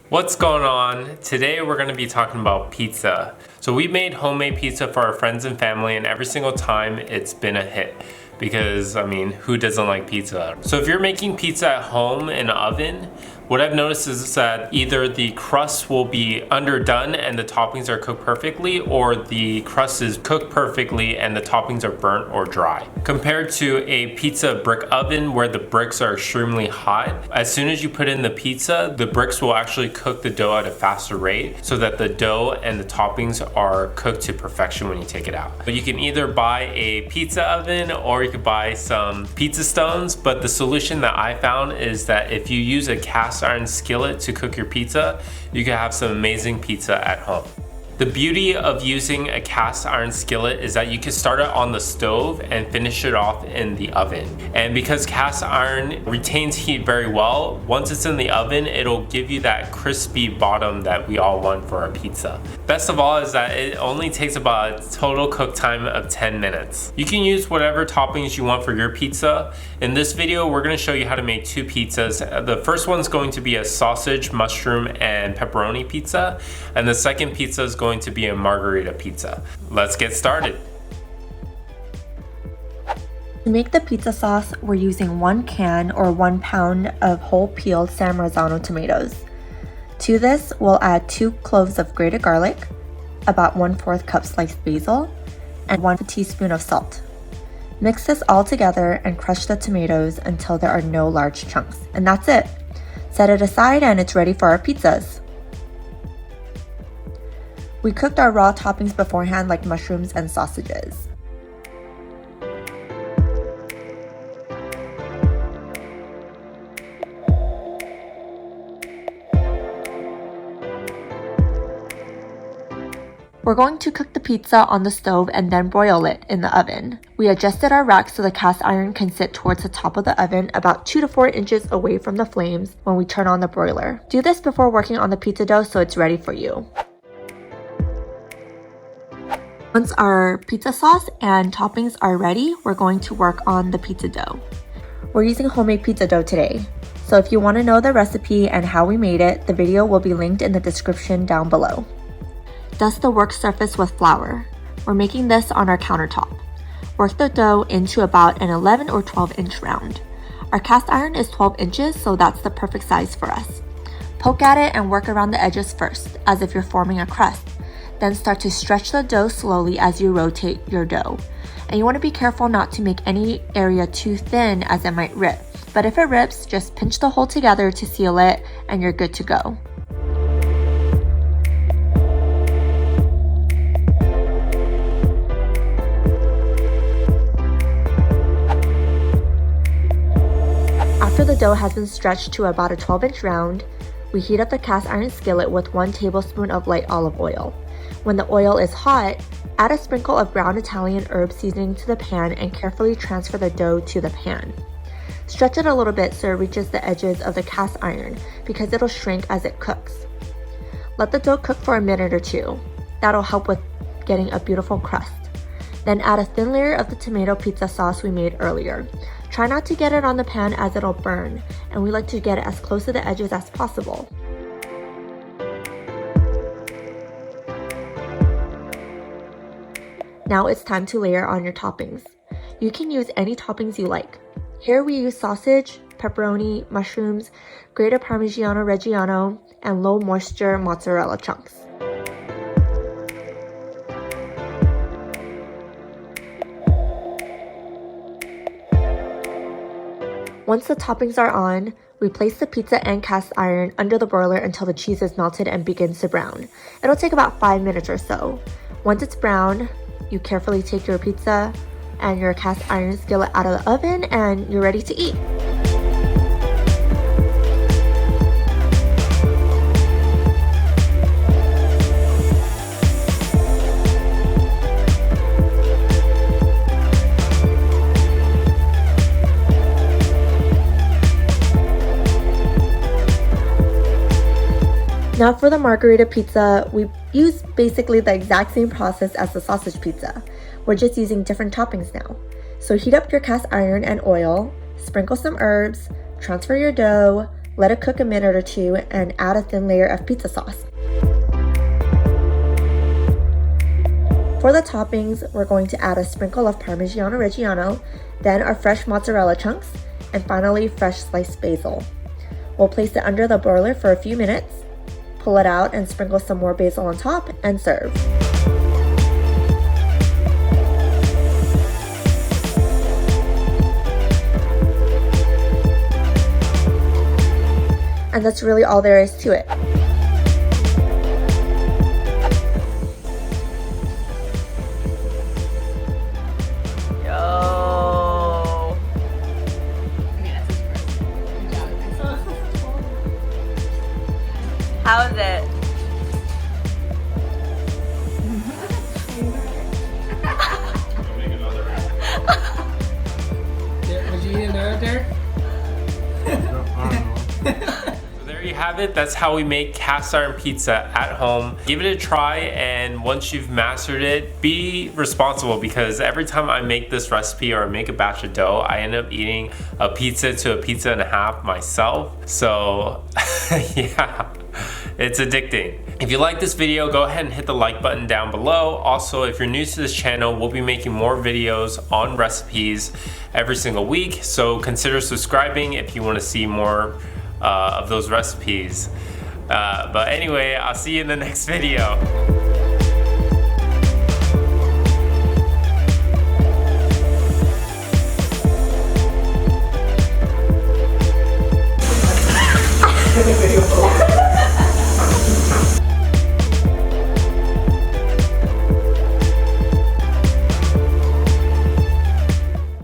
What's going on? Today we're going to be talking about pizza. So we made homemade pizza for our friends and family, and every single time it's been a hit. Because, I mean, who doesn't like pizza? So if you're making pizza at home in an oven, what I've noticed is that either the crust will be underdone and the toppings are cooked perfectly, or the crust is cooked perfectly and the toppings are burnt or dry. Compared to a pizza brick oven where the bricks are extremely hot, as soon as you put in the pizza, the bricks will actually cook the dough at a faster rate so that the dough and the toppings are cooked to perfection when you take it out. But you can either buy a pizza oven or you could buy some pizza stones, but the solution that I found is that if you use a cast iron skillet to cook your pizza, you can have some amazing pizza at home. The beauty of using a cast iron skillet is that you can start it on the stove and finish it off in the oven. And because cast iron retains heat very well, once it's in the oven, it'll give you that crispy bottom that we all want for our pizza. Best of all is that it only takes about a total cook time of 10 minutes. You can use whatever toppings you want for your pizza. In this video, we're going to show you how to make two pizzas. The first one's going to be a sausage, mushroom, and pepperoni pizza, and the second pizza is going to be a Margherita pizza. Let's get started. To make the pizza sauce, we're using 1 can or 1 pound of whole peeled San Marzano tomatoes. To this, we'll add 2 cloves of grated garlic, about 1/4 cup sliced basil, and 1 teaspoon of salt. Mix this all together and crush the tomatoes until there are no large chunks. And that's it. Set it aside and it's ready for our pizzas. We cooked our raw toppings beforehand like mushrooms and sausages. We're going to cook the pizza on the stove and then broil it in the oven. We adjusted our rack so the cast iron can sit towards the top of the oven about 2 to 4 inches away from the flames when we turn on the broiler. Do this before working on the pizza dough so it's ready for you. Once our pizza sauce and toppings are ready, we're going to work on the pizza dough. We're using homemade pizza dough today, so if you want to know the recipe and how we made it, the video will be linked in the description down below. Dust the work surface with flour. We're making this on our countertop. Work the dough into about an 11 or 12 inch round. Our cast iron is 12 inches, so that's the perfect size for us. Poke at it and work around the edges first, as if you're forming a crust. Then start to stretch the dough slowly as you rotate your dough. And you want to be careful not to make any area too thin as it might rip. But if it rips, just pinch the hole together to seal it and you're good to go. After the dough has been stretched to about a 12-inch round, we heat up the cast iron skillet with 1 tablespoon of light olive oil. When the oil is hot, add a sprinkle of ground Italian herb seasoning to the pan and carefully transfer the dough to the pan. Stretch it a little bit so it reaches the edges of the cast iron because it'll shrink as it cooks. Let the dough cook for a minute or 2. That'll help with getting a beautiful crust. Then add a thin layer of the tomato pizza sauce we made earlier. Try not to get it on the pan as it'll burn, and we like to get it as close to the edges as possible. Now it's time to layer on your toppings. You can use any toppings you like. Here we use sausage, pepperoni, mushrooms, grated Parmigiano Reggiano, and low moisture mozzarella chunks. Once the toppings are on, we place the pizza and cast iron under the broiler until the cheese is melted and begins to brown. It'll take about 5 minutes or so. Once it's brown, you carefully take your pizza and your cast iron skillet out of the oven and you're ready to eat. Now for the Margherita pizza, we use basically the exact same process as the sausage pizza. We're just using different toppings now. So heat up your cast iron and oil, sprinkle some herbs, transfer your dough, let it cook a minute or two, and add a thin layer of pizza sauce. For the toppings, we're going to add a sprinkle of Parmigiano Reggiano, then our fresh mozzarella chunks, and finally fresh sliced basil. We'll place it under the broiler for a few minutes, pull it out and sprinkle some more basil on top, and serve. And that's really all there is to it. Yo. How is it? Would you eat another there? There you have it. That's how we make cast iron pizza at home. Give it a try, and once you've mastered it, be responsible, because every time I make this recipe or make a batch of dough, I end up eating a pizza to a pizza and a half myself. So yeah, it's addicting. If you like this video, go ahead and hit the like button down below. Also, if you're new to this channel, we'll be making more videos on recipes every single week, so consider subscribing if you want to see more of those recipes. But anyway, I'll see you in the next video.